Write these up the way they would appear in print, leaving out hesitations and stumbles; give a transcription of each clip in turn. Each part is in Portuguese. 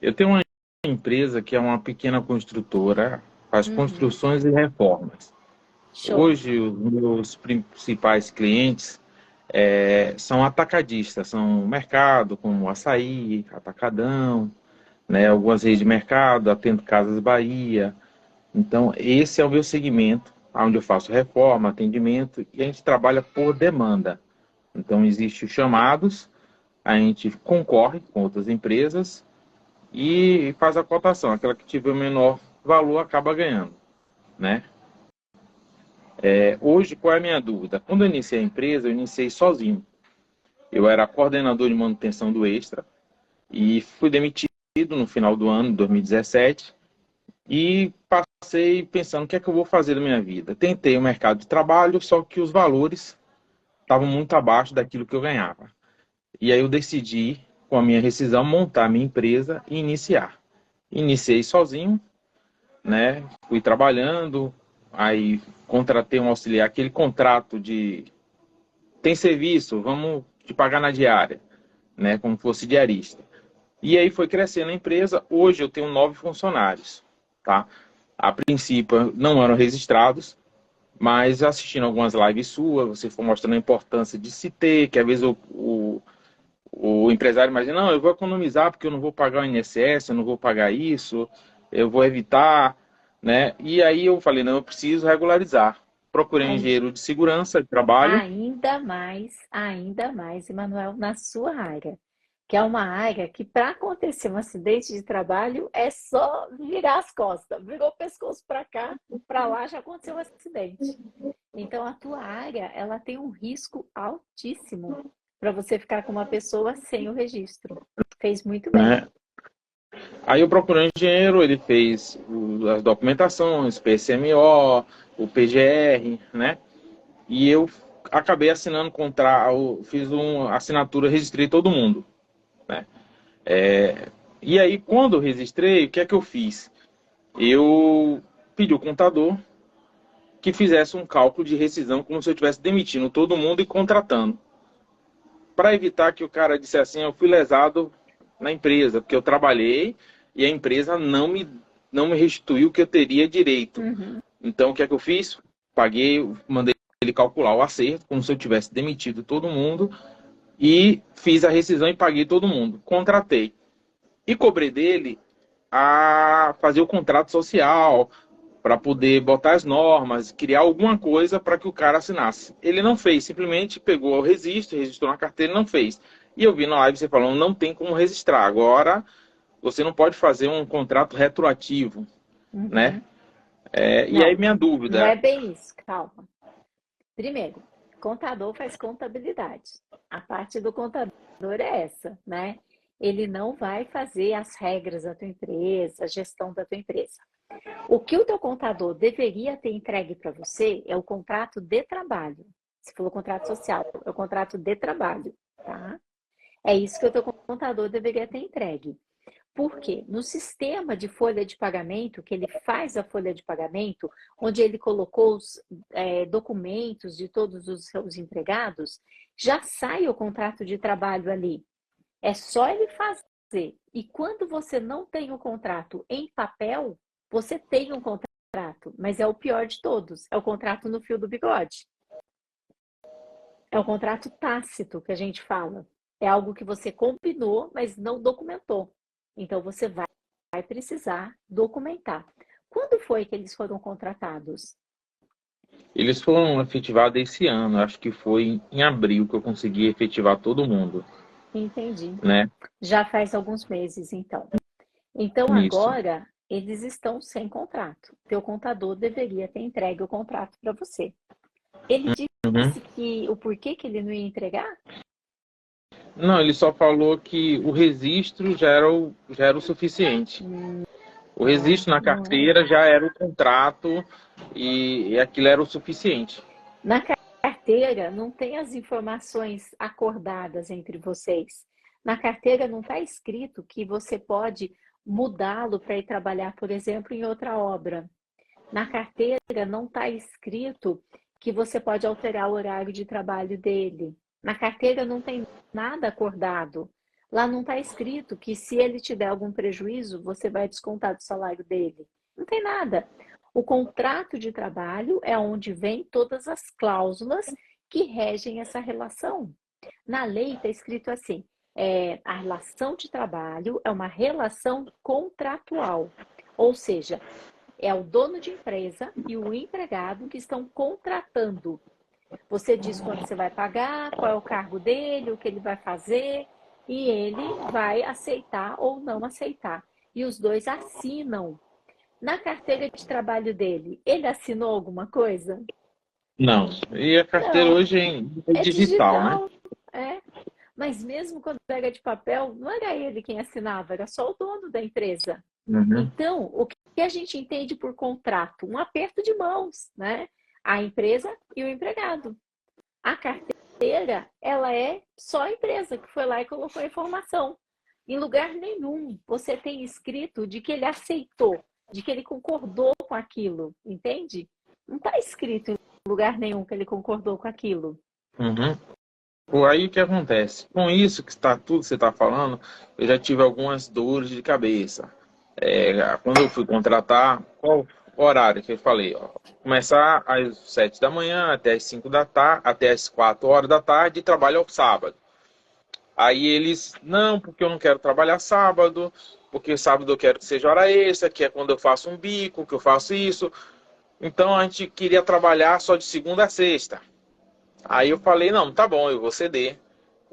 Eu tenho uma empresa que é uma pequena construtora, faz Uhum. construções e reformas. Show. Hoje, os meus principais clientes são atacadistas, são mercado, como Açaí, Atacadão, né, algumas redes de mercado, atendo Casas Bahia. Então, esse é o meu segmento, onde eu faço reforma, atendimento, e a gente trabalha por demanda. Então, existem os chamados, a gente concorre com outras empresas e faz a cotação. Aquela que tiver o menor valor acaba ganhando, né? Hoje, qual é a minha dúvida? Quando eu iniciei a empresa, eu iniciei sozinho. Eu era coordenador de manutenção do Extra e fui demitido no final do ano, 2017, e passei pensando o que é que eu vou fazer da minha vida. Tentei o mercado de trabalho, só que os valores estavam muito abaixo daquilo que eu ganhava. E aí eu decidi, com a minha rescisão, montar minha empresa e iniciar. Iniciei sozinho, né? Fui trabalhando, aí contratei um auxiliar, aquele contrato de tem serviço, vamos te pagar na diária, né? Como fosse diarista. E aí foi crescendo a empresa. Hoje eu tenho 9 funcionários, tá? A princípio não eram registrados, mas assistindo algumas lives suas, você foi mostrando a importância de se ter, que às vezes o empresário imagina, não, eu vou economizar porque eu não vou pagar o INSS, eu não vou pagar isso, eu vou evitar, né? E aí eu falei, não, eu preciso regularizar. Procurei um Ai- engenheiro de segurança de trabalho. ainda mais, Emanuel, na sua área, que é uma área que para acontecer um acidente de trabalho é só virar as costas, virou o pescoço para cá, para lá já aconteceu um acidente. Então a tua área, ela tem um risco altíssimo para você ficar com uma pessoa sem o registro. Fez muito bem. Né? Aí eu procurei um engenheiro, ele fez as documentações, PSMO, o PGR, né? E eu acabei assinando contrato, fiz uma assinatura, registrei todo mundo, né? E aí, quando eu registrei, o que é que eu fiz? Eu pedi ao contador que fizesse um cálculo de rescisão como se eu estivesse demitindo todo mundo e contratando. Para evitar que o cara dissesse assim, eu fui lesado na empresa, porque eu trabalhei e a empresa não me restituiu o que eu teria direito. Uhum. Então, o que é que eu fiz? Paguei, mandei ele calcular o acerto, como se eu tivesse demitido todo mundo, e fiz a rescisão e paguei todo mundo. Contratei. E cobrei dele a fazer o contrato social, para poder botar as normas, criar alguma coisa para que o cara assinasse. Ele não fez, simplesmente pegou o registro, registrou na carteira e não fez. E eu vi na live você falando, não tem como registrar. Agora, você não pode fazer um contrato retroativo, né? Uhum. E aí Não, minha não dúvida, é bem isso, calma. Primeiro, contador faz contabilidade. A parte do contador é essa, né? Ele não vai fazer as regras da tua empresa, a gestão da tua empresa. O que o teu contador deveria ter entregue para você é o contrato de trabalho. Você falou contrato social, é o contrato de trabalho, tá? É isso que o teu contador deveria ter entregue. Por quê? No sistema de folha de pagamento, que ele faz a folha de pagamento, onde ele colocou os documentos de todos os seus empregados, já sai o contrato de trabalho ali. É só ele fazer. E quando você não tem o contrato em papel, você tem um contrato, mas é o pior de todos, é o contrato no fio do bigode. É o contrato tácito que a gente fala. É algo que você combinou, mas não documentou. Então você vai precisar documentar. Quando foi que eles foram contratados? eles foram efetivados esse ano, acho que foi em abril que eu consegui efetivar todo mundo, Entendi. né? Já faz alguns meses, então. Então Isso. agora eles estão sem contrato. Teu contador deveria ter entregue o contrato para você. Ele Uhum. disse que o porquê que ele não ia entregar? Não, ele só falou que o registro já era o suficiente. O Não, registro na não é. carteira já era o contrato e aquilo era o suficiente. Na carteira não tem as informações acordadas entre vocês. Na carteira não está escrito que você pode mudá-lo para ir trabalhar, por exemplo, em outra obra. Na carteira não está escrito que você pode alterar o horário de trabalho dele. Na carteira não tem nada acordado. Lá não está escrito que se ele te der algum prejuízo, você vai descontar do salário dele. Não tem nada. O contrato de trabalho é onde vem todas as cláusulas que regem essa relação. Na lei está escrito assim: a relação de trabalho é uma relação contratual, ou seja, é o dono de empresa e o empregado que estão contratando. Você diz quanto você vai pagar, qual é o cargo dele, o que ele vai fazer, e ele vai aceitar ou não aceitar. E os dois assinam. Na carteira de trabalho dele, ele assinou alguma coisa? Não. E a carteira Não, hoje é é digital, né? digital. É. Mas mesmo quando pega de papel, não era ele quem assinava, era só o dono da empresa. Uhum. Então, o que a gente entende por contrato? Um aperto de mãos, né? A empresa e o empregado. A carteira, ela é só a empresa que foi lá e colocou a informação. Em lugar nenhum você tem escrito de que ele aceitou, de que ele concordou com aquilo, entende? Não está escrito em lugar nenhum que ele concordou com aquilo. Uhum. Pô, aí o que acontece? Com isso que está tudo que você está falando, eu já tive algumas dores de cabeça. Quando eu fui contratar, qual o horário que eu falei? Ó, começar às 7 da manhã até às 5 da tarde, até às 4 horas da tarde e trabalho ao sábado. Aí eles, não, porque eu não quero trabalhar sábado, porque sábado eu quero que seja hora extra, que é quando eu faço um bico, que eu faço isso. Então a gente queria trabalhar só de segunda a sexta. Aí eu falei, não, tá bom, eu vou ceder.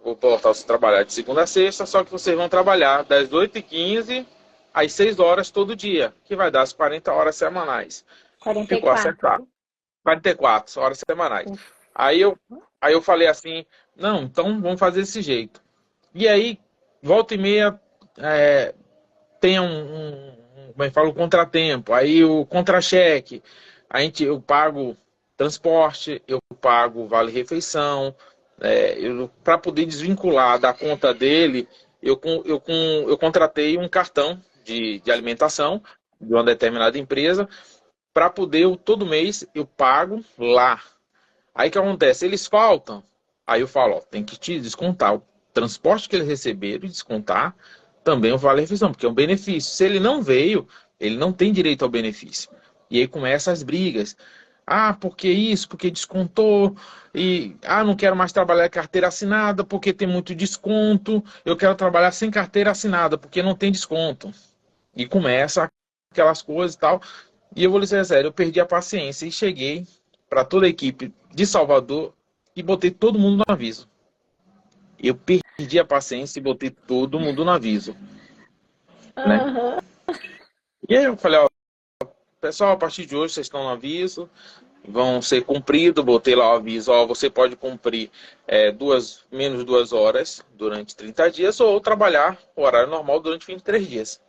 Vou voltar a trabalhar de segunda a sexta, só que vocês vão trabalhar das 8h15 às 6 horas todo dia, que vai dar as 40 horas semanais. Ficou acertado. 44. 44 horas semanais. Uf. Aí eu, aí eu falei assim, não, então vamos fazer desse jeito. E aí, volta e meia, tem como é que fala, um contratempo. Aí o contra-cheque, eu pago transporte, eu pago vale-refeição. Para poder desvincular da conta dele, eu contratei um cartão de alimentação de uma determinada empresa para poder, todo mês, eu pago lá. Aí o que acontece? Eles faltam. Aí eu falo, ó, tem que te descontar o transporte que eles receberam e descontar também o vale-refeição, porque é um benefício. Se ele não veio, ele não tem direito ao benefício. E aí começam as brigas. Ah, porque isso? Porque descontou. E não quero mais trabalhar carteira assinada porque tem muito desconto. Eu quero trabalhar sem carteira assinada porque não tem desconto. E começa aquelas coisas e tal. E eu vou lhe dizer sério, eu perdi a paciência e cheguei para toda a equipe de Salvador e botei todo mundo no aviso. Eu perdi a paciência e botei todo mundo no aviso, né? Aham. E aí eu falei, ó, pessoal, a partir de hoje vocês estão no aviso, vão ser cumpridos, botei lá o aviso, ó, você pode cumprir menos 2 horas durante 30 dias ou trabalhar o horário normal durante 23 dias.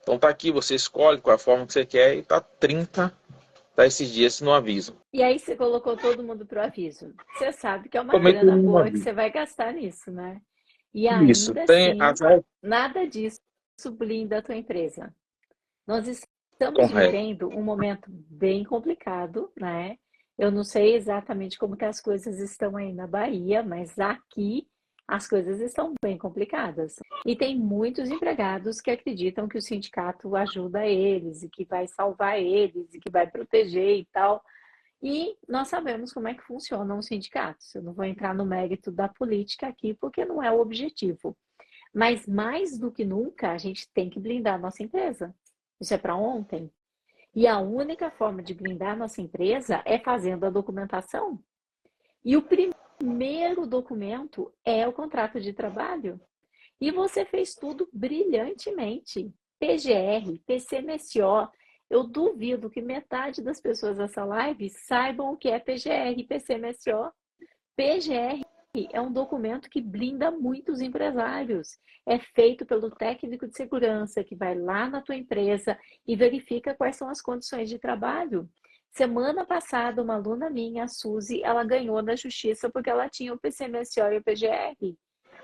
Então tá aqui, você escolhe qual é a forma que você quer e tá 30, tá esses dias no aviso. E aí você colocou todo mundo pro aviso. Você sabe que é uma Tomei todo grana mundo no boa que aviso. você vai gastar nisso, né? E Isso, ainda tem assim, as nada disso blinda a tua empresa. Nós estamos correto. vivendo um momento bem complicado, né? Eu não sei exatamente como que as coisas estão aí na Bahia, mas aqui as coisas estão bem complicadas. E tem muitos empregados que acreditam que o sindicato ajuda eles e que vai salvar eles e que vai proteger e tal. E nós sabemos como é que funcionam os sindicatos. Eu não vou entrar no mérito da política aqui, porque não é o objetivo. Mas mais do que nunca, a gente tem que blindar a nossa empresa. Isso é para ontem. E a única forma de blindar a nossa empresa é fazendo a documentação. E o primeiro documento é o contrato de trabalho. E você fez tudo brilhantemente. PGR, PCMSO. Eu duvido que metade das pessoas dessa live saibam o que é PGR e PCMSO. PGR é um documento que blinda muitos empresários. É feito pelo técnico de segurança que vai lá na tua empresa e verifica quais são as condições de trabalho. Semana passada, uma aluna minha, a Suzy, ela ganhou na justiça porque ela tinha o PCMSO e o PGR.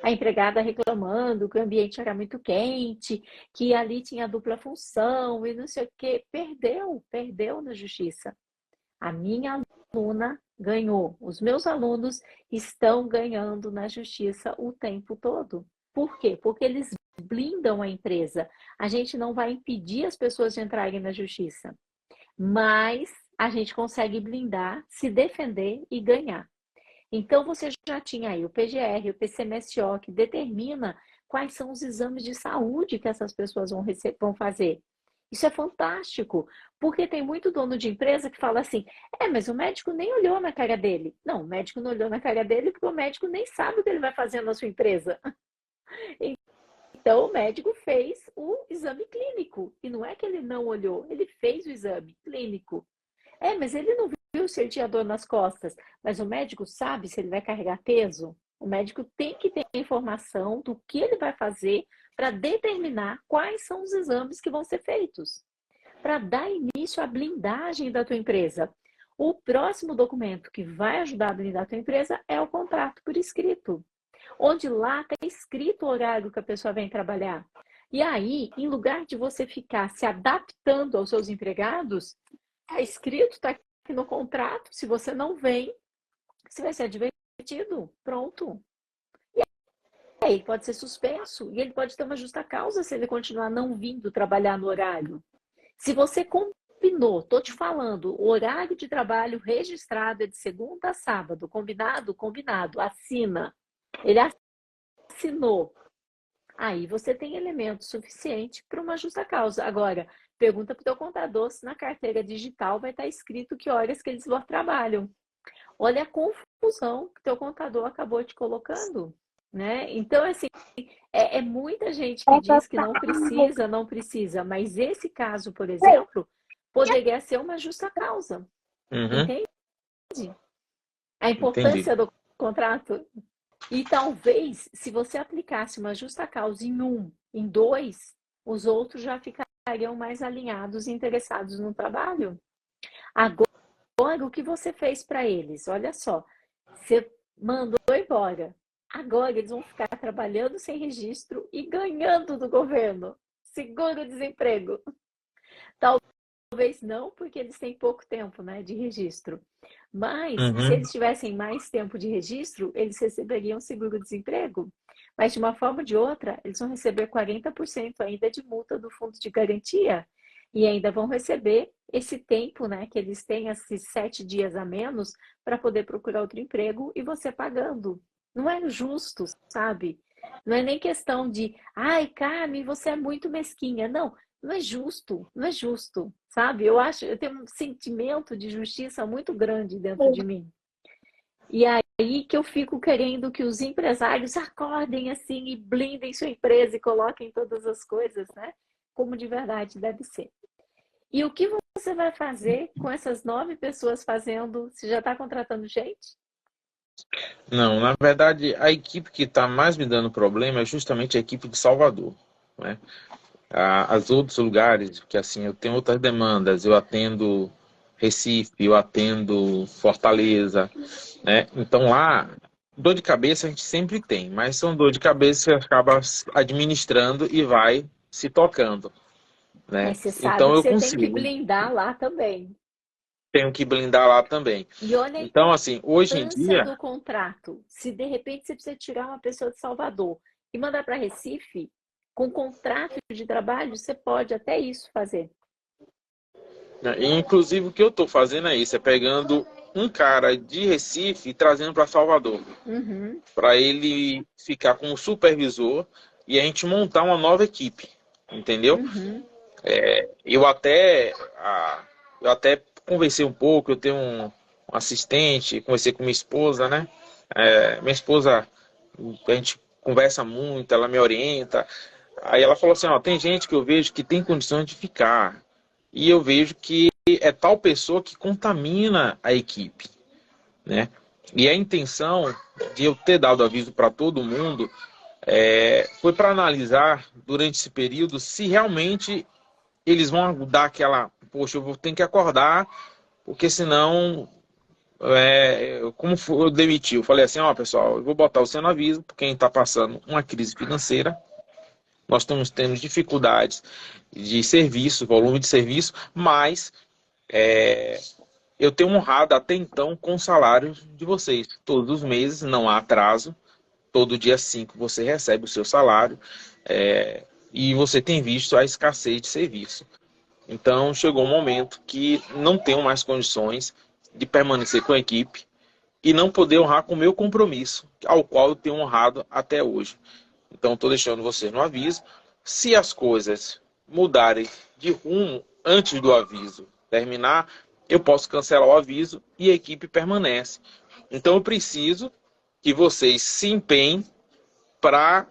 A empregada reclamando que o ambiente era muito quente, que ali tinha dupla função e não sei o quê. Perdeu na justiça. A minha aluna ganhou. Os meus alunos estão ganhando na justiça o tempo todo. Por quê? Porque eles blindam a empresa. A gente não vai impedir as pessoas de entrarem na justiça, mas a gente consegue blindar, se defender e ganhar. Então, você já tinha aí o PGR, o PCMSO, que determina quais são os exames de saúde que essas pessoas vão fazer. Isso é fantástico, porque tem muito dono de empresa que fala assim: mas o médico nem olhou na cara dele. Não, o médico não olhou na cara dele porque o médico nem sabe o que ele vai fazer na sua empresa. Então, o médico fez o exame clínico. E não é que ele não olhou, ele fez o exame clínico. Mas ele não viu se ele tinha dor nas costas. Mas o médico sabe se ele vai carregar peso? O médico tem que ter informação do que ele vai fazer para determinar quais são os exames que vão ser feitos. Para dar início à blindagem da tua empresa. O próximo documento que vai ajudar a blindar a tua empresa é o contrato por escrito, onde lá está escrito o horário que a pessoa vem trabalhar. E aí, em lugar de você ficar se adaptando aos seus empregados, está escrito, está aqui no contrato, se você não vem, você vai ser advertido, pronto. E aí ele pode ser suspenso, e ele pode ter uma justa causa se ele continuar não vindo trabalhar no horário. Se você combinou, estou te falando, o horário de trabalho registrado é de segunda a sábado, combinado? Combinado, assina. Ele assinou. Aí você tem elemento suficiente para uma justa causa. Agora, pergunta para o teu contador se na carteira digital vai estar escrito que horas que eles trabalham. Olha a confusão que o teu contador acabou te colocando, né? Então, assim, é muita gente que diz que não precisa, mas esse caso, por exemplo, poderia ser uma justa causa. Entende? A importância do contrato. E talvez, se você aplicasse uma justa causa em um, em dois, os outros já ficariam mais alinhados e interessados no trabalho. Agora, o que você fez para eles? Olha só, você mandou embora. Agora eles vão ficar trabalhando sem registro e ganhando do governo. Seguro-desemprego. Talvez não, porque eles têm pouco tempo, né, de registro. Mas, se eles tivessem mais tempo de registro, eles receberiam seguro-desemprego. Mas, de uma forma ou de outra, eles vão receber 40% ainda de multa do fundo de garantia. E ainda vão receber esse tempo, né, que eles têm, esses 7 dias a menos, para poder procurar outro emprego e você pagando. Não é justo, sabe? Não é nem questão de, ai, Carmen, você é muito mesquinha. Não, não é justo, não é justo, sabe? Eu tenho um sentimento de justiça muito grande dentro de mim. E aí que eu fico querendo que os empresários acordem assim e blindem sua empresa e coloquem todas as coisas, né? Como de verdade deve ser. E o que você vai fazer com essas 9 pessoas fazendo? Você já está contratando gente? Não, na verdade, a equipe que está mais me dando problema é justamente a equipe de Salvador, né? As outros lugares, que assim, eu tenho outras demandas, eu atendo Recife, eu atendo Fortaleza, né? Então lá, dor de cabeça a gente sempre tem, mas são dor de cabeça que acaba administrando e vai se tocando, né? Mas você sabe Então que eu você tem que consigo, blindar lá também. tenho que blindar lá também. E olha a Então, assim, hoje em importância dia, do contrato. Se de repente você precisa tirar uma pessoa de Salvador e mandar para Recife, com contrato de trabalho, você pode até isso fazer. né, e, inclusive o que eu estou fazendo é isso, é pegando um cara de Recife e trazendo para Salvador, Uhum. para ele ficar como supervisor e a gente montar uma nova equipe, entendeu? Uhum. Eu até, eu até conversei um pouco, eu tenho um assistente, conversei com minha esposa, né? Minha esposa, a gente conversa muito, ela me orienta. Aí ela falou assim, ó, tem gente que eu vejo que tem condições de ficar. E eu vejo que é tal pessoa que contamina a equipe, né? E a intenção de eu ter dado aviso para todo mundo foi para analisar durante esse período se realmente eles vão dar aquela, poxa, eu vou ter que acordar, porque senão, como eu demiti, eu falei assim, ó, pessoal, eu vou botar você no aviso, porque a gente está passando uma crise financeira, nós estamos tendo dificuldades de serviço, volume de serviço, mas eu tenho honrado até então com o salário de vocês. Todos os meses, não há atraso, todo dia 5 você recebe o seu salário, e você tem visto a escassez de serviço. Então, chegou um momento que não tenho mais condições de permanecer com a equipe e não poder honrar com o meu compromisso, ao qual eu tenho honrado até hoje. Então, estou deixando você no aviso. Se as coisas mudarem de rumo antes do aviso terminar, eu posso cancelar o aviso e a equipe permanece. Então, eu preciso que vocês se empenhem para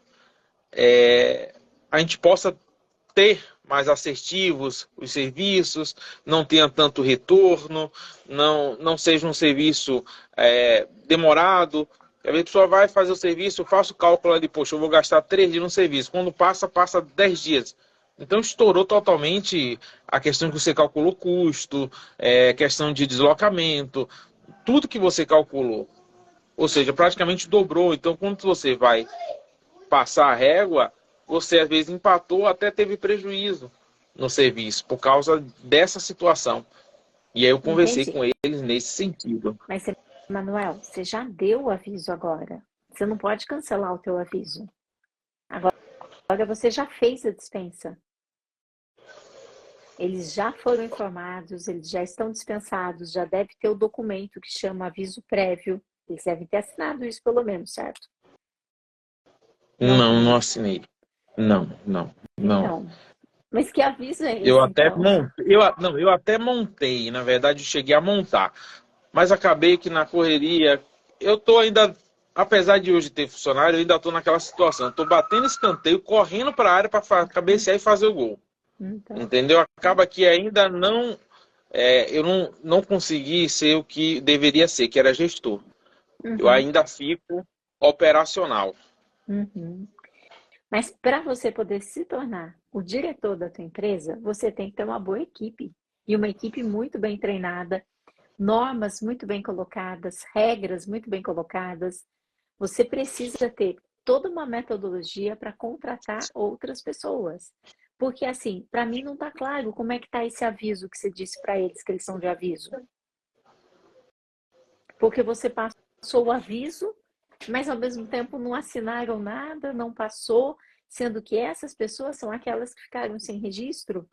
a gente possa ter mais assertivos os serviços, não tenha tanto retorno, não seja um serviço demorado. A pessoa vai fazer o serviço, eu faço o cálculo ali, poxa, eu vou gastar 3 dias no serviço. Quando passa 10 dias. Então estourou totalmente a questão que você calculou custo, questão de deslocamento, tudo que você calculou. Ou seja, praticamente dobrou. Então quando você vai passar a régua, você às vezes empatou, até teve prejuízo no serviço por causa dessa situação. E aí eu conversei Entendi. com eles nesse sentido. Mas, Manuel, você já deu o aviso agora. Você não pode cancelar o teu aviso. Agora você já fez a dispensa. Eles já foram informados, eles já estão dispensados, já deve ter o documento que chama aviso prévio. Eles devem ter assinado isso pelo menos, certo? Não assinei. Não. Então, mas que aviso é Eu esse, até então? montei, eu até montei, na verdade eu cheguei a montar, mas acabei que na correria, eu tô ainda, apesar de hoje ter funcionário, eu ainda tô naquela situação, tô batendo escanteio, correndo para a área para cabecear e fazer o gol, Então, entendeu? Acaba que ainda não, eu não consegui ser o que deveria ser, que era gestor. Eu uhum, ainda fico operacional. uhum. Mas para você poder se tornar o diretor da tua empresa, você tem que ter uma boa equipe. E uma equipe muito bem treinada, normas muito bem colocadas, regras muito bem colocadas. Você precisa ter toda uma metodologia para contratar outras pessoas. Porque assim, para mim não está claro como é que está esse aviso que você disse para eles que eles são de aviso. Porque você passou o aviso, mas ao mesmo tempo não assinaram nada, não passou, sendo que essas pessoas são aquelas que ficaram sem registro.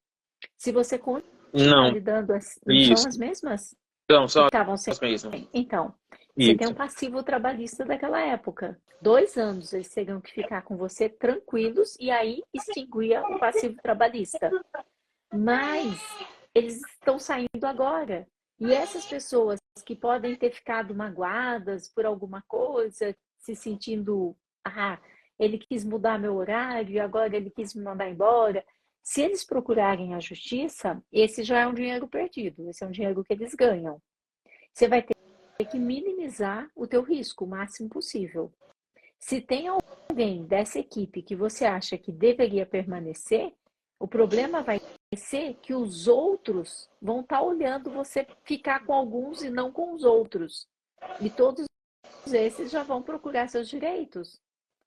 Se você continuar Não, lidando, não são isso. as mesmas Então, que são estavam sem. as mesmas. Então, você tem um Isso. passivo trabalhista daquela época. 2 anos eles teriam que ficar com você tranquilos e aí extinguia o passivo trabalhista. Mas eles estão saindo agora. E essas pessoas que podem ter ficado magoadas por alguma coisa, se sentindo, ele quis mudar meu horário e agora ele quis me mandar embora. Se eles procurarem a justiça, esse já é um dinheiro perdido, esse é um dinheiro que eles ganham. Você vai ter que minimizar o teu risco o máximo possível. Se tem alguém dessa equipe que você acha que deveria permanecer, o problema vai ser que os outros vão estar olhando você ficar com alguns e não com os outros. E todos esses já vão procurar seus direitos,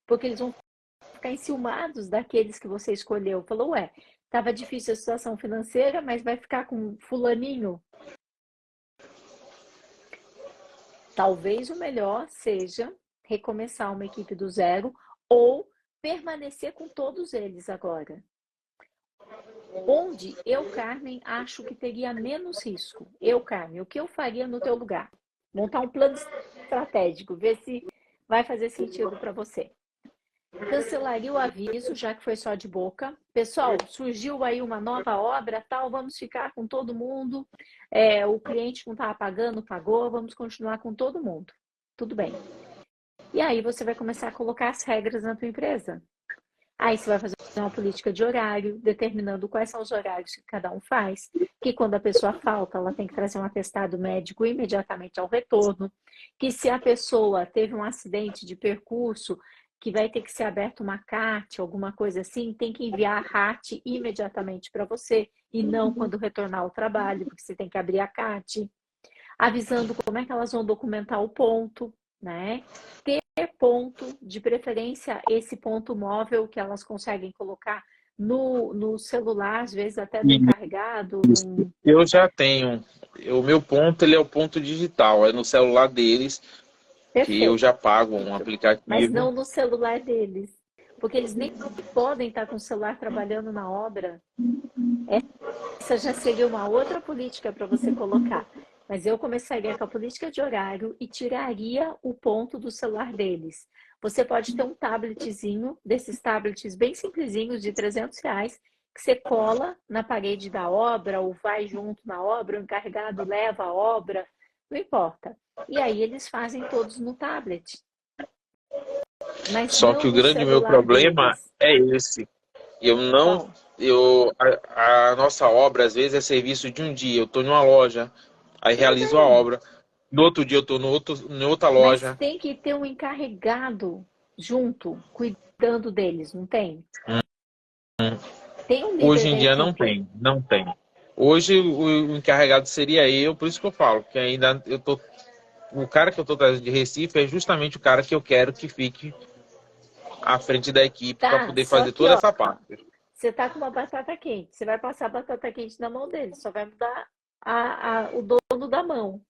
porque eles vão ficar enciumados daqueles que você escolheu. Falou, ué, estava difícil a situação financeira, mas vai ficar com fulaninho. Talvez o melhor seja recomeçar uma equipe do zero ou permanecer com todos eles agora. Onde eu, Carmen, acho que teria menos risco. Eu, Carmen, o que eu faria no teu lugar? Montar um plano estratégico, ver se vai fazer sentido para você. Cancelaria o aviso, já que foi só de boca. Pessoal, surgiu aí uma nova obra, tal, vamos ficar com todo mundo. O cliente não estava pagando, pagou, vamos continuar com todo mundo. Tudo bem. E aí você vai começar a colocar as regras na tua empresa. Aí você vai fazer uma política de horário, determinando quais são os horários que cada um faz, que quando a pessoa falta, ela tem que trazer um atestado médico imediatamente ao retorno, que se a pessoa teve um acidente de percurso, que vai ter que ser aberto uma CAT, alguma coisa assim, tem que enviar a RAT imediatamente para você, e não quando retornar ao trabalho, porque você tem que abrir a CAT, avisando como é que elas vão documentar o ponto, né? Ter ponto, de preferência esse ponto móvel que elas conseguem colocar no celular, às vezes até bem carregado. Isso. Eu já tenho. O meu ponto, ele é o ponto digital, é no celular deles. que eu Perfeito. já pago um Mas aplicativo. não no celular deles. Porque eles nem podem estar com o celular trabalhando na obra. Essa já seria uma outra política para você colocar. Mas eu começaria com a política de horário e tiraria o ponto do celular deles. Você pode ter um tabletzinho, desses tablets bem simplesinhos, de R$ 300, que você cola na parede da obra ou vai junto na obra, o encarregado leva a obra, não importa. E aí eles fazem todos no tablet, mas Só que não o no grande meu celular problema deles. é esse. Eu não, Qual? a nossa obra às vezes é serviço de um dia. Eu estou em uma loja, aí Tudo realizo a bem. obra. No outro dia eu estou em outra Mas loja. tem que ter um encarregado junto, cuidando deles, não tem? Tem um líder Hoje da em dia não equipe. tem, não tem. Hoje o encarregado seria eu, por isso que eu falo que ainda eu tô, o cara que eu estou trazendo de Recife é justamente o cara que eu quero que fique à frente da equipe para Tá, poder só fazer que, toda ó, essa parte. você tá com uma batata quente, você vai passar a batata quente na mão dele, só vai mudar o dono da mão.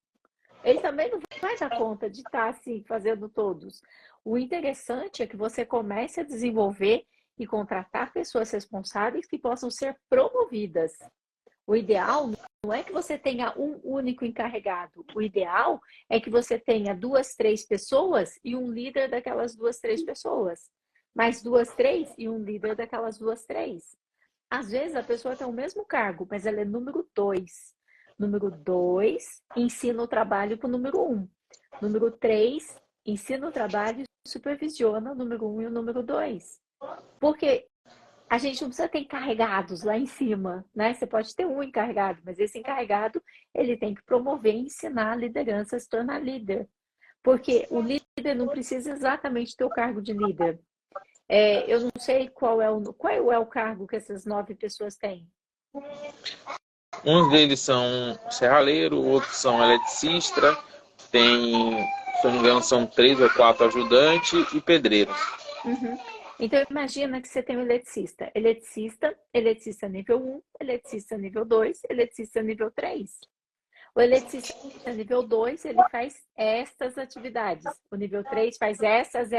Ele também não vai dar conta de estar assim, fazendo todos. O interessante é que você comece a desenvolver e contratar pessoas responsáveis que possam ser promovidas. O ideal não é que você tenha um único encarregado. O ideal é que você tenha duas, três pessoas e um líder daquelas duas, três pessoas. Mais duas, três e um líder daquelas duas, três. Às vezes a pessoa tem o mesmo cargo, mas ela é número dois. Número dois ensina o trabalho para o número um. Número três ensina o trabalho e supervisiona o número um e o número dois. Porque a gente não precisa ter encarregados lá em cima, né? Você pode ter um encarregado, mas esse encarregado ele tem que promover e ensinar a liderança a se tornar líder. Porque o líder não precisa exatamente ter o cargo de líder. Eu não sei qual é o cargo que essas 9 pessoas têm. Uns deles são serralheiro, outros são eletricista, tem, se eu não me engano, são 3 ou 4 ajudantes e pedreiros. Uhum. Então, imagina que você tem um eletricista. Eletricista nível um, eletricista nível 2, eletricista nível 3. O eletricista nível 2 ele faz estas atividades. O nível 3 faz essas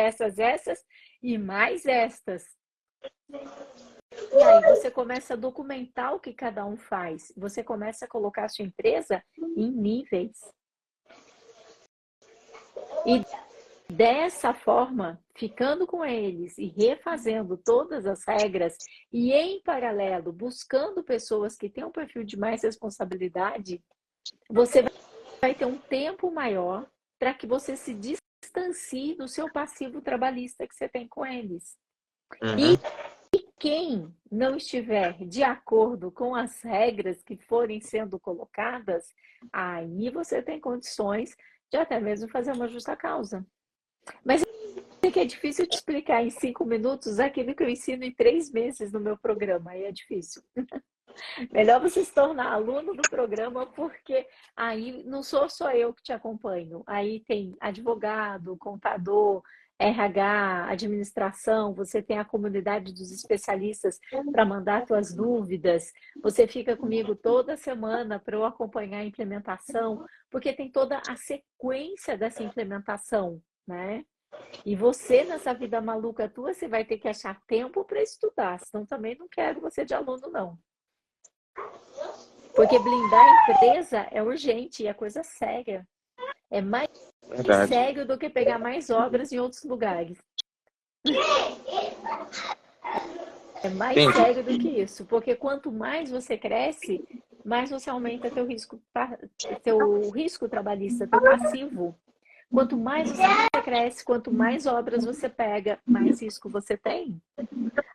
e mais estas. E aí você começa a documentar o que cada um faz. Você começa a colocar a sua empresa em níveis. E dessa forma, ficando com eles e refazendo todas as regras e em paralelo buscando pessoas que têm um perfil de mais responsabilidade, você vai ter um tempo maior para que você se distancie do seu passivo trabalhista que você tem com eles. Uhum. E quem não estiver de acordo com as regras que forem sendo colocadas, aí você tem condições de até mesmo fazer uma justa causa. Mas é que é difícil te explicar em 5 minutos aquilo que eu ensino em 3 meses no meu programa, aí é difícil. Melhor você se tornar aluno do programa, porque aí não sou só eu que te acompanho. Aí tem advogado, contador, RH, administração, você tem a comunidade dos especialistas para mandar suas dúvidas. Você fica comigo toda semana para eu acompanhar a implementação, porque tem toda a sequência dessa implementação, né? E você, nessa vida maluca tua, você vai ter que achar tempo para estudar, senão também não quero você de aluno, não. Porque blindar a empresa é urgente e é coisa séria. É mais Verdade. sério do que pegar mais obras em outros lugares. É mais Entendi. sério do que isso. Porque quanto mais você cresce, mais você aumenta teu risco trabalhista, teu passivo. Quanto mais você cresce, quanto mais obras você pega, mais risco você tem.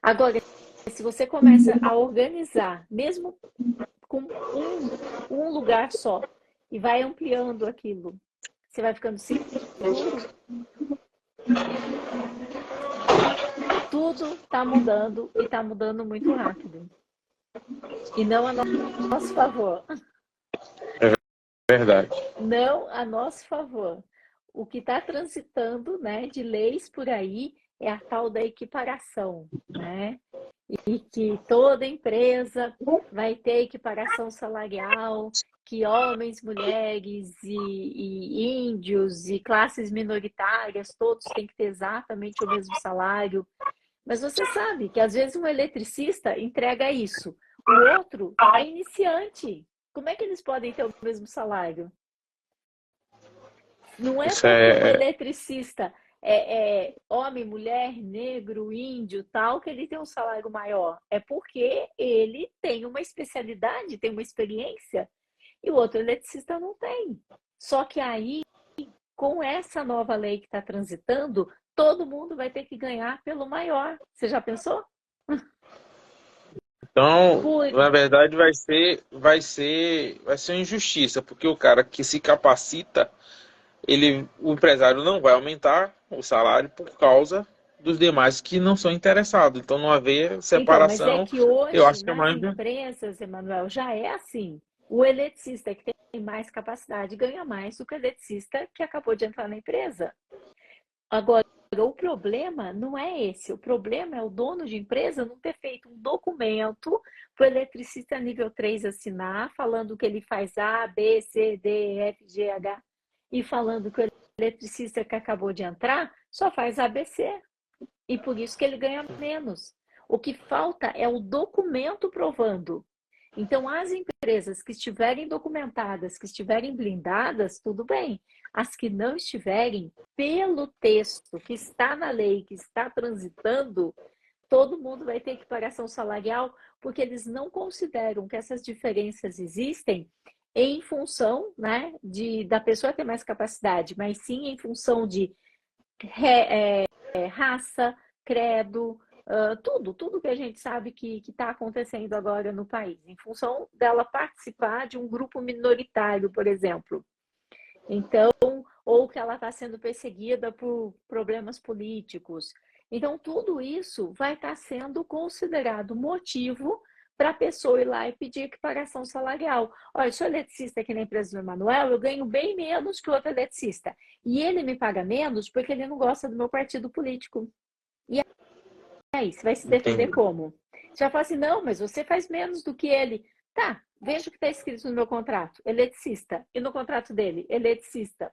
Agora, se você começa a organizar, mesmo com um lugar só, e vai ampliando aquilo, você vai ficando seguro. Tudo está mudando e está mudando muito rápido. E não a nosso favor. Verdade. Não a nosso favor. O que está transitando, né, de leis por aí é a tal da equiparação, né? E que toda empresa vai ter equiparação salarial, que homens, mulheres e índios e classes minoritárias, todos têm que ter exatamente o mesmo salário. Mas você sabe que às vezes um eletricista entrega isso, o outro é iniciante. Como é que eles podem ter o mesmo salário? Não é Isso porque o é. eletricista é homem, mulher, negro, índio, tal, que ele tem um salário maior. É porque ele tem uma especialidade, tem uma experiência, e o outro eletricista não tem. Só que aí, com essa nova lei que está transitando, todo mundo vai ter que ganhar pelo maior. Você já pensou? Então, Por... na verdade, vai ser uma injustiça, porque o cara que se capacita, o empresário não vai aumentar o salário por causa dos demais que não são interessados. Então, não haver Então, mas é separação, que eu hoje, acho que é nas mais. empresas, Emanuel, já é assim. O eletricista que tem mais capacidade ganha mais do que o eletricista que acabou de entrar na empresa. Agora, o problema não é esse. O problema é o dono de empresa não ter feito um documento para o eletricista nível 3 assinar, falando que ele faz A, B, C, D, E, F, G, H, e falando que o eletricista que acabou de entrar só faz A, B, C. E por isso que ele ganha menos. O que falta é o documento provando. Então, as empresas que estiverem documentadas, que estiverem blindadas, tudo bem. As que não estiverem, pelo texto que está na lei, que está transitando, todo mundo vai ter equiparação salarial, porque eles não consideram que essas diferenças existem em função, né, da pessoa ter mais capacidade, mas sim em função de raça, credo, tudo que a gente sabe que está acontecendo agora no país, em função dela participar de um grupo minoritário, por exemplo. Então, ou que ela está sendo perseguida por problemas políticos. Então, tudo isso vai estar sendo considerado motivo para a pessoa ir lá e pedir equiparação salarial. Olha, eu sou eletricista aqui na empresa do Emanuel, eu ganho bem menos que o outro eletricista. E ele me paga menos porque ele não gosta do meu partido político. E aí, você vai se defender Entendi. como? Você vai falar assim, não, mas você faz menos do que ele. Tá, veja o que está escrito no meu contrato, eletricista. E no contrato dele, eletricista.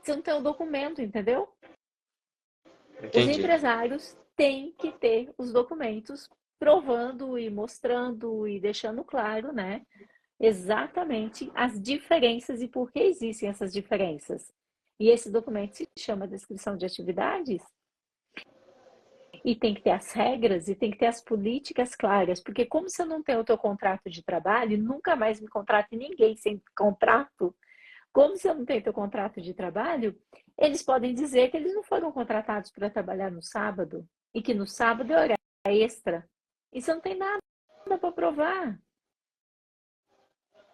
Você não tem o documento, entendeu? Os Entendi. empresários têm que ter os documentos provando e mostrando e deixando claro, né? Exatamente as diferenças e por que existem essas diferenças. E esse documento se chama descrição de atividades. E tem que ter as regras e tem que ter as políticas claras, porque como você não tem o teu contrato de trabalho, nunca mais me contrate ninguém sem contrato. Como você não tem o teu contrato de trabalho, eles podem dizer que eles não foram contratados para trabalhar no sábado e que no sábado é hora extra. E você não tem nada para provar.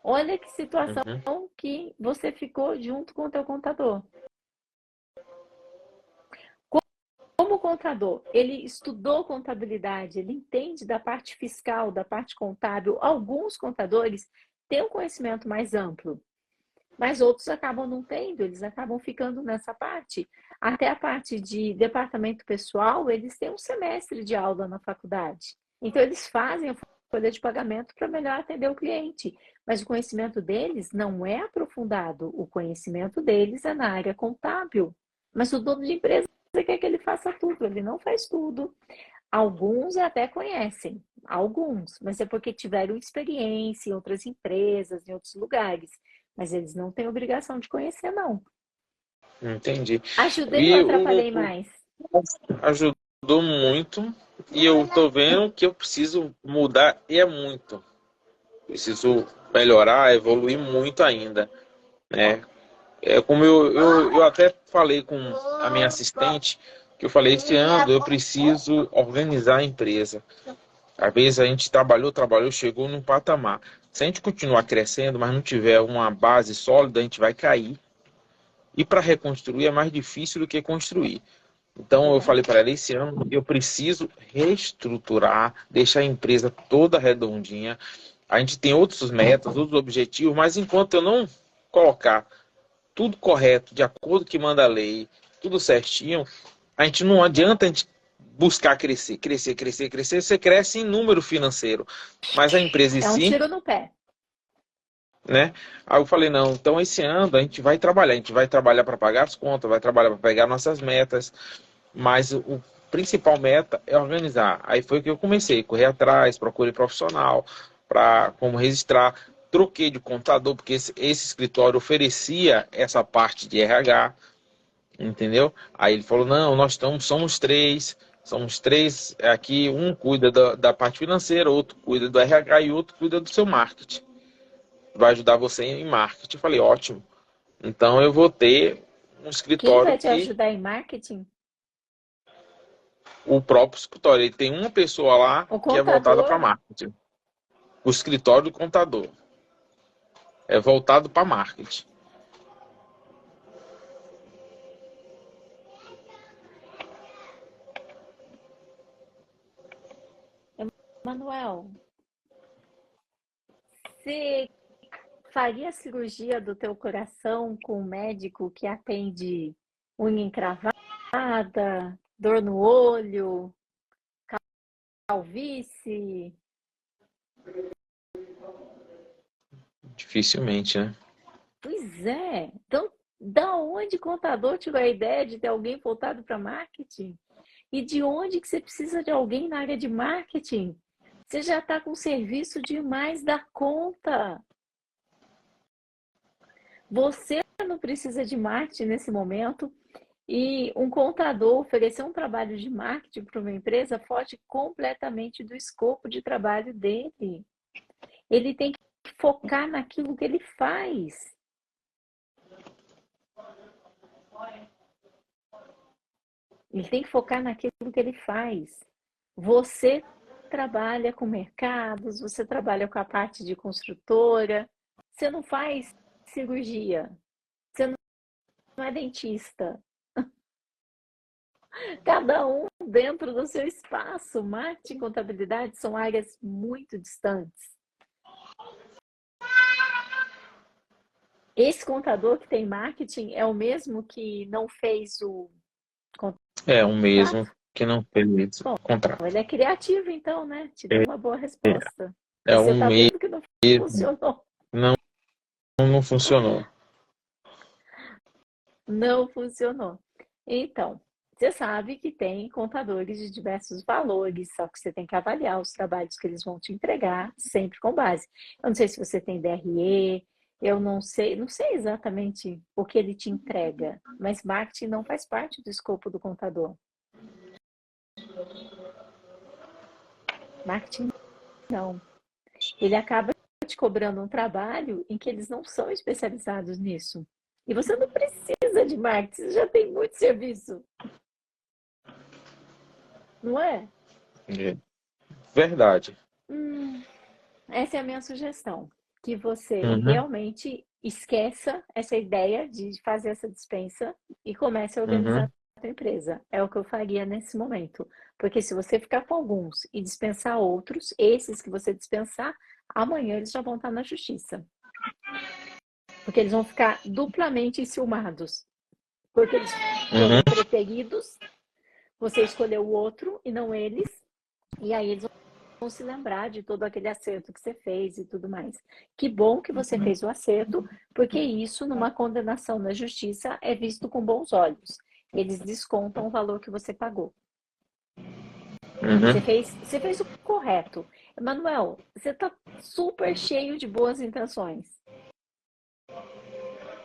Olha que situação Uhum. que você ficou junto com o teu contador. Como contador, ele estudou contabilidade, ele entende da parte fiscal, da parte contábil. Alguns contadores têm um conhecimento mais amplo, mas outros acabam não tendo, eles acabam ficando nessa parte. Até a parte de departamento pessoal, eles têm um semestre de aula na faculdade. Então, eles fazem a folha de pagamento para melhor atender o cliente. Mas o conhecimento deles não é aprofundado. O conhecimento deles é na área contábil. Mas o dono de empresa quer que ele faça tudo, ele não faz tudo. Alguns até conhecem, alguns, mas é porque tiveram experiência em outras empresas, em outros lugares. Mas eles não têm obrigação de conhecer, não. Entendi. Ajudei ou E atrapalhei mais? ajudou muito, e eu tô vendo que eu preciso mudar, e é muito. Preciso melhorar, evoluir muito ainda, né? É como eu até falei com a minha assistente, que eu falei, esse ano eu preciso organizar a empresa. Às vezes a gente trabalhou, chegou num patamar. Se a gente continuar crescendo, mas não tiver uma base sólida, a gente vai cair. E para reconstruir é mais difícil do que construir. Então eu falei para ela, esse ano eu preciso reestruturar, deixar a empresa toda redondinha. A gente tem outros metas, outros objetivos, mas enquanto eu não colocar tudo correto, de acordo com o que manda a lei, tudo certinho, A gente não adianta a gente buscar crescer, crescer, crescer, crescer. Você cresce em número financeiro, mas a empresa em É um si, tiro no pé. né? Aí eu falei, não, então esse ano a gente vai trabalhar para pagar as contas, vai trabalhar para pegar nossas metas, mas o principal meta é organizar. Aí foi que eu comecei, correr atrás, procurei profissional para como registrar, troquei de contador, porque esse escritório oferecia essa parte de RH, entendeu? Aí ele falou, não, somos três aqui, um cuida da parte financeira, outro cuida do RH e outro cuida do seu marketing. Vai ajudar você em marketing. Eu falei, ótimo. Então eu vou ter um Quem escritório vai te que ajudar em marketing? o próprio escritório, ele tem uma pessoa lá O que é voltada contador? para marketing. O escritório do contador é voltado para marketing. Manuel, você faria a cirurgia do teu coração com um médico que atende unha encravada, dor no olho, calvície? Dificilmente, né? Pois é. Então, da onde contador tirou a ideia de ter alguém voltado para marketing? E de onde que você precisa de alguém na área de marketing? Você já está com serviço demais da conta. Você não precisa de marketing nesse momento. E um contador oferecer um trabalho de marketing para uma empresa foge completamente do escopo de trabalho dele. Ele tem que focar naquilo que ele faz. Ele tem que focar naquilo que ele faz. Você trabalha com mercados, você trabalha com a parte de construtora, você não faz cirurgia, você não é dentista. Cada um dentro do seu espaço. Marketing e contabilidade são áreas muito distantes. Esse contador que tem marketing é o mesmo que não fez o É o mesmo contrato? que não fez Bom, contrato. ele é criativo, então, né? Te deu uma boa resposta. É Mas o você está mesmo, vendo que não funcionou. não, não funcionou. Não funcionou. Então, você sabe que tem contadores de diversos valores, só que você tem que avaliar os trabalhos que eles vão te entregar, sempre com base. Eu não sei se você tem DRE, eu não sei exatamente o que ele te entrega, mas marketing não faz parte do escopo do contador. Marketing não. Ele acaba te cobrando um trabalho em que eles não são especializados nisso. E você não precisa de marketing, você já tem muito serviço, não é? É verdade. Hum, essa é a minha sugestão, que você Uhum, realmente esqueça essa ideia de fazer essa dispensa e comece a organizar uhum. a sua empresa. É o que eu faria nesse momento. Porque se você ficar com alguns e dispensar outros, esses que você dispensar, amanhã eles já vão estar na justiça. Porque eles vão ficar duplamente enciumados. Porque eles Uhum. foram preteridos, você escolheu o outro e não eles, e aí eles vão se lembrar de todo aquele acerto que você fez e tudo mais. Que bom que você fez o acerto, porque isso, numa condenação na justiça, é visto com bons olhos. Eles descontam o valor que você pagou. Uhum. Você fez o correto. Emanuel, você está super cheio de boas intenções.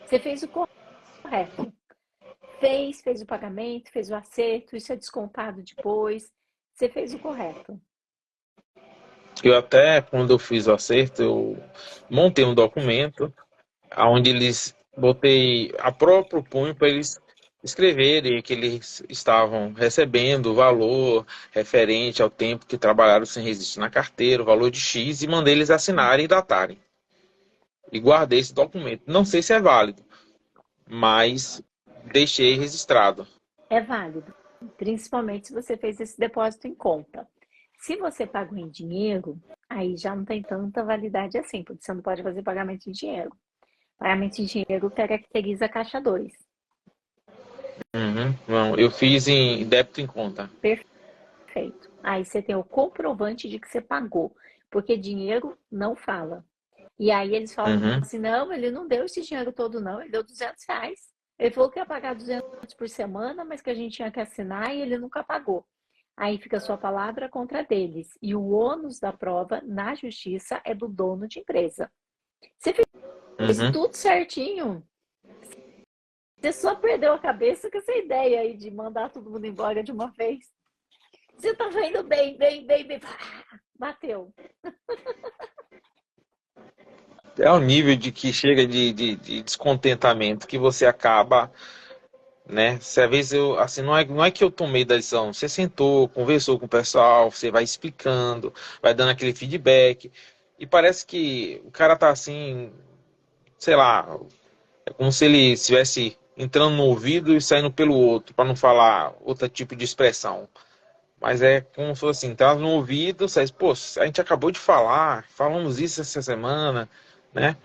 Você fez o correto. Fez o pagamento, fez o acerto, isso é descontado depois. Você fez o correto. Eu até, quando eu fiz o acerto, eu montei um documento onde eles botei a próprio punho para eles escreverem que eles estavam recebendo o valor referente ao tempo que trabalharam sem registro na carteira, o valor de X, e mandei eles assinarem e datarem. E guardei esse documento. Não sei se é válido, mas deixei registrado. É válido, principalmente se você fez esse depósito em conta. Se você pagou em dinheiro, aí já não tem tanta validade assim, porque você não pode fazer pagamento em dinheiro. Pagamento em dinheiro caracteriza a caixa 2. Uhum. Não, eu fiz em débito em conta. Perfeito. Aí você tem o comprovante de que você pagou, porque dinheiro não fala. E aí eles falam Uhum. assim, não, ele não deu esse dinheiro todo não, ele deu R$ 200. Ele falou que ia pagar 200 por semana, mas que a gente tinha que assinar e ele nunca pagou. Aí fica a sua palavra contra deles. E o ônus da prova na justiça é do dono de empresa. Você fez Uhum. tudo certinho. Você só perdeu a cabeça com essa ideia aí de mandar todo mundo embora de uma vez. Você estava indo bem, bem, bem, bem. Bateu. É o nível de que chega de descontentamento que você acaba, né? Se às vezes eu, assim, não é que eu tomei da decisão, você sentou, conversou com o pessoal, você vai explicando, vai dando aquele feedback, e parece que o cara tá assim, sei lá, é como se ele estivesse entrando no ouvido e saindo pelo outro, para não falar outro tipo de expressão. Mas é como se fosse assim, tá no ouvido, você diz, pô, a gente acabou de falar, falamos isso essa semana, né?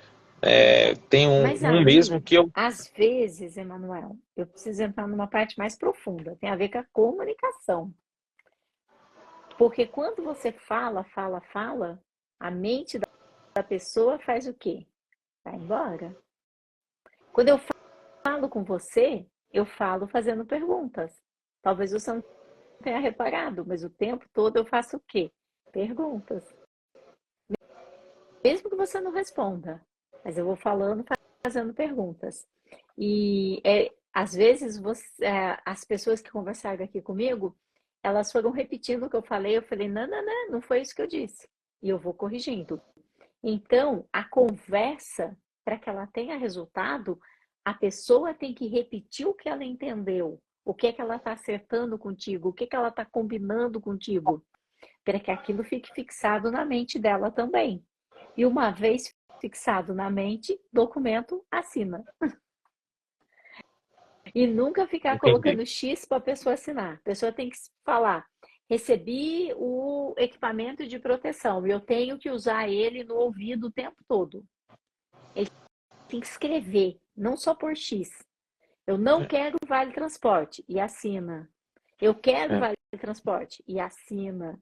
É, tem Mas um mesmo aí, que eu. às vezes, Emanuel, eu preciso entrar numa parte mais profunda. Tem a ver com a comunicação. Porque quando você fala, fala, fala, a mente da pessoa faz o quê? Vai embora. Quando eu falo com você, eu falo fazendo perguntas. Talvez você não tenha reparado, mas o tempo todo eu faço o quê? Perguntas. Mesmo que você não responda, mas eu vou falando, fazendo perguntas. E às vezes as pessoas que conversaram aqui comigo, elas foram repetindo o que eu falei. Eu falei, não, não, não, não foi isso que eu disse. E eu vou corrigindo. Então, a conversa, para que ela tenha resultado, a pessoa tem que repetir o que ela entendeu, o que é que ela está acertando contigo, o que é que ela está combinando contigo, para que aquilo fique fixado na mente dela também. E uma vez fixado na mente, documento assina. E nunca ficar Entendi. colocando X para a pessoa assinar. A pessoa tem que falar: recebi o equipamento de proteção e eu tenho que usar ele no ouvido o tempo todo. Ele tem que escrever, não só por X. Eu não quero vale transporte e assina. Eu quero É, vale transporte e assina.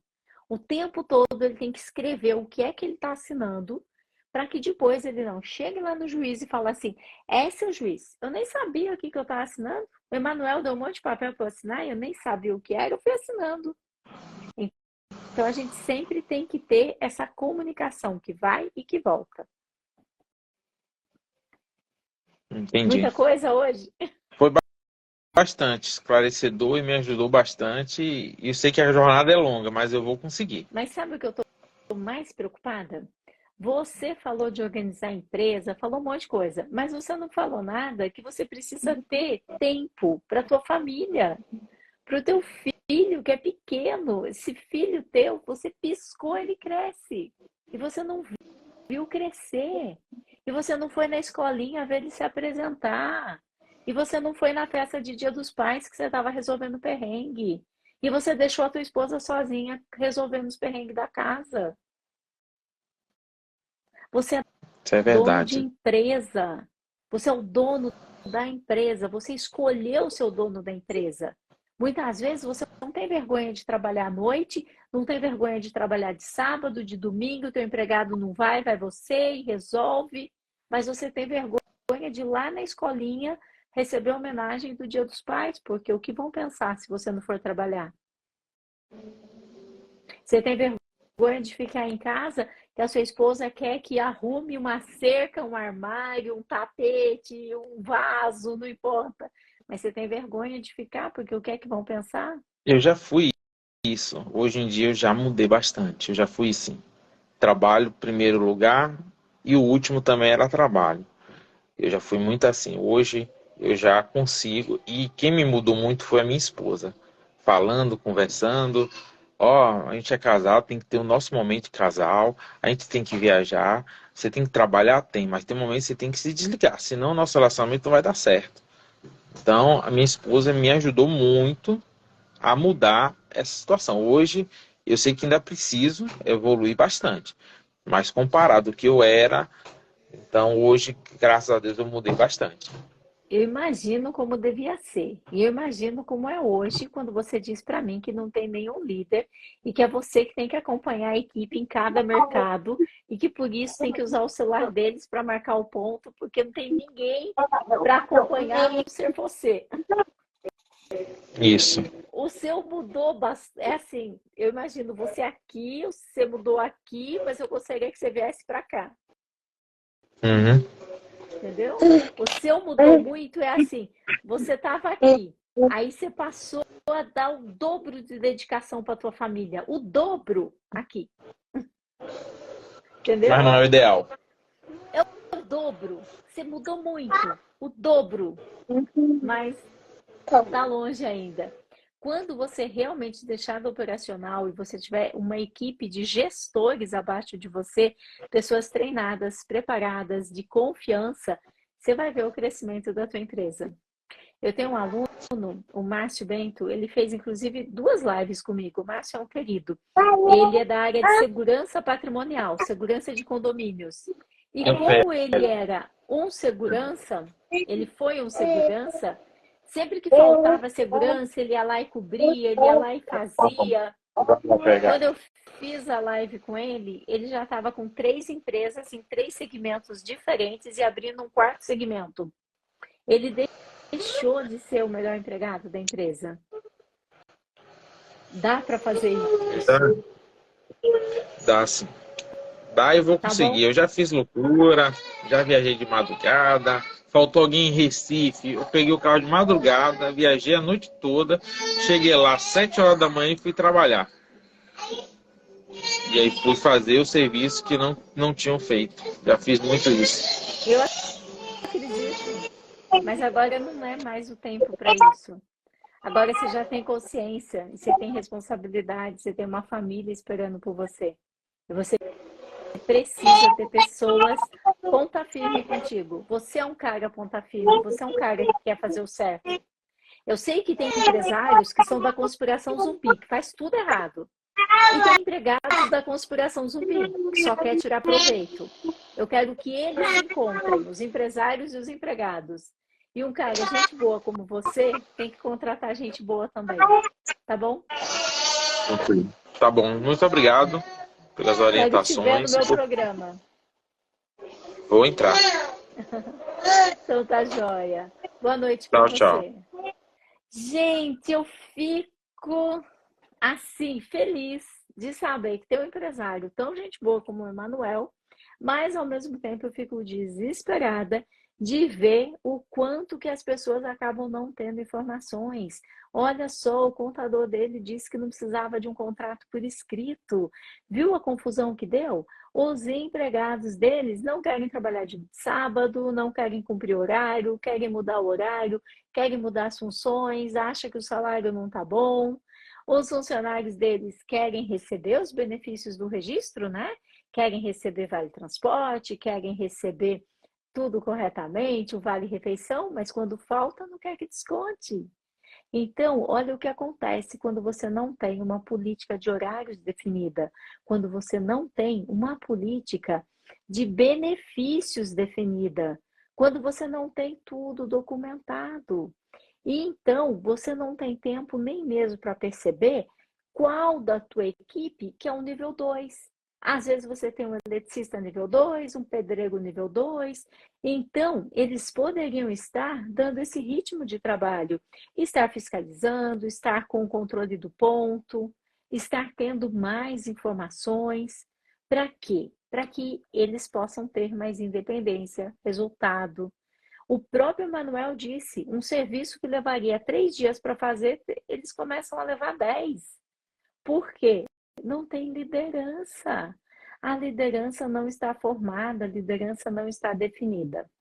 O tempo todo ele tem que escrever o que é que ele está assinando, para que depois ele não chegue lá no juiz e fale assim: é, seu juiz, eu nem sabia o que eu estava assinando. O Emanuel deu um monte de papel para eu assinar e eu nem sabia o que era, eu fui assinando. Então a gente sempre tem que ter essa comunicação que vai e que volta. entendi. Muita coisa hoje. Foi bastante esclarecedor e me ajudou bastante. E eu sei que a jornada é longa, mas eu vou conseguir. Mas sabe o que eu estou mais preocupada? Você falou de organizar a empresa, falou um monte de coisa, mas você não falou nada que você precisa ter tempo para a tua família, para o teu filho que é pequeno. Esse filho teu, você piscou, ele cresce. E você não viu crescer. E você não foi na escolinha ver ele se apresentar. E você não foi na festa de Dia dos Pais que você estava resolvendo perrengue. E você deixou a tua esposa sozinha resolvendo os perrengues da casa. Você é Isso é dono de verdade. empresa. Você é o dono da empresa. Você escolheu ser o dono da empresa. Muitas vezes você não tem vergonha de trabalhar à noite, não tem vergonha de trabalhar de sábado, de domingo, teu empregado não vai, vai você e resolve. Mas você tem vergonha de ir lá na escolinha receber a homenagem do Dia dos Pais, porque o que vão pensar se você não for trabalhar? Você tem vergonha de ficar em casa que a sua esposa quer que arrume uma cerca, um armário, um tapete, um vaso, não importa. Mas você tem vergonha de ficar porque o que é que vão pensar? Eu já fui isso. Hoje em dia eu já mudei bastante. Eu já fui sim. Trabalho primeiro lugar e o último também era trabalho. Eu já fui muito assim. Hoje eu já consigo. E quem me mudou muito foi a minha esposa. Falando, conversando. Ó, a gente é casal, tem que ter o nosso momento de casal. A gente tem que viajar. Você tem que trabalhar? Tem. Mas tem momentos que você tem que se desligar. Senão o nosso relacionamento não vai dar certo. Então, a minha esposa me ajudou muito a mudar essa situação. Hoje, eu sei que ainda preciso evoluir bastante. Mas comparado ao que eu era, então hoje, graças a Deus, eu mudei bastante. Eu imagino como devia ser. E eu imagino como é hoje, quando você diz para mim que não tem nenhum líder e que é você que tem que acompanhar a equipe em cada mercado e que por isso tem que usar o celular deles para marcar o ponto, porque não tem ninguém para acompanhar a não ser você. Isso. O seu mudou bastante. É assim, eu imagino você aqui, você mudou aqui, mas eu gostaria que você viesse para cá. Uhum. Entendeu? O seu mudou muito, é assim, você estava aqui, aí você passou a dar o dobro de dedicação para tua família, o dobro aqui, Mas entendeu? não é o ideal. O dobro, você mudou muito, o dobro, mas tá longe ainda. Quando você realmente deixar do operacional e você tiver uma equipe de gestores abaixo de você, pessoas treinadas, preparadas, de confiança, você vai ver o crescimento da tua empresa. Eu tenho um aluno, o Márcio Bento, ele fez inclusive 2 lives comigo. O Márcio é um querido. Ele é da área de segurança patrimonial, segurança de condomínios. E Eu como ele era um segurança, ele foi um segurança, sempre que faltava segurança, ele ia lá e cobria, ele ia lá e fazia. vou pegar. Quando eu fiz a live com ele, ele já estava com 3 empresas em 3 segmentos diferentes e abrindo um 4º segmento. Ele deixou de ser o melhor empregado da empresa. Dá para fazer isso, Dá sim. Dá, eu vou tá conseguir. bom? Eu já fiz loucura, já viajei de madrugada. Faltou alguém em Recife. Eu peguei o carro de madrugada, viajei a noite toda. Cheguei lá às 7 horas da manhã e fui trabalhar. E aí fui fazer o serviço que não tinham feito. Já fiz muito isso. Eu acredito, mas agora não é mais o tempo para isso. Agora você já tem consciência, você tem responsabilidade, você tem uma família esperando por você. E você precisa ter pessoas ponta firme contigo. Você é um cara ponta firme, você é um cara que quer fazer o certo. Eu sei que tem empresários que são da conspiração zumbi, que faz tudo errado. E tem empregados da conspiração zumbi, que só quer tirar proveito. Eu quero que eles se encontrem, os empresários e os empregados. E um cara, gente boa como você, tem que contratar gente boa também. Tá bom? Tranquilo. Tá bom, muito obrigado pelas Quero te ver no orientações. meu programa. Vou entrar. Então tá joia. Boa noite para Tchau, tchau. você. Gente, eu fico assim, feliz de saber que tem um empresário tão gente boa como o Emanuel, mas ao mesmo tempo eu fico desesperada de ver o quanto que as pessoas acabam não tendo informações. Olha só, o contador dele disse que não precisava de um contrato por escrito. Viu a confusão que deu? Os empregados deles não querem trabalhar de sábado, não querem cumprir horário, querem mudar o horário, querem mudar as funções, acham que o salário não está bom. Os funcionários deles querem receber os benefícios do registro, né? Querem receber vale transporte, querem receber tudo corretamente, o vale refeição, mas quando falta, não quer que desconte. Então, olha o que acontece quando você não tem uma política de horários definida, quando você não tem uma política de benefícios definida, quando você não tem tudo documentado. E então, você não tem tempo nem mesmo para perceber qual da tua equipe que é um nível 2. Às vezes você tem um eletricista nível 2, um pedreiro nível 2. Então, eles poderiam estar dando esse ritmo de trabalho, estar fiscalizando, estar com o controle do ponto, estar tendo mais informações. Para quê? Para que eles possam ter mais independência, resultado. O próprio Manuel disse, um serviço que levaria 3 dias para fazer, eles começam a levar 10. Por quê? Não tem liderança. A liderança não está formada, a liderança não está definida.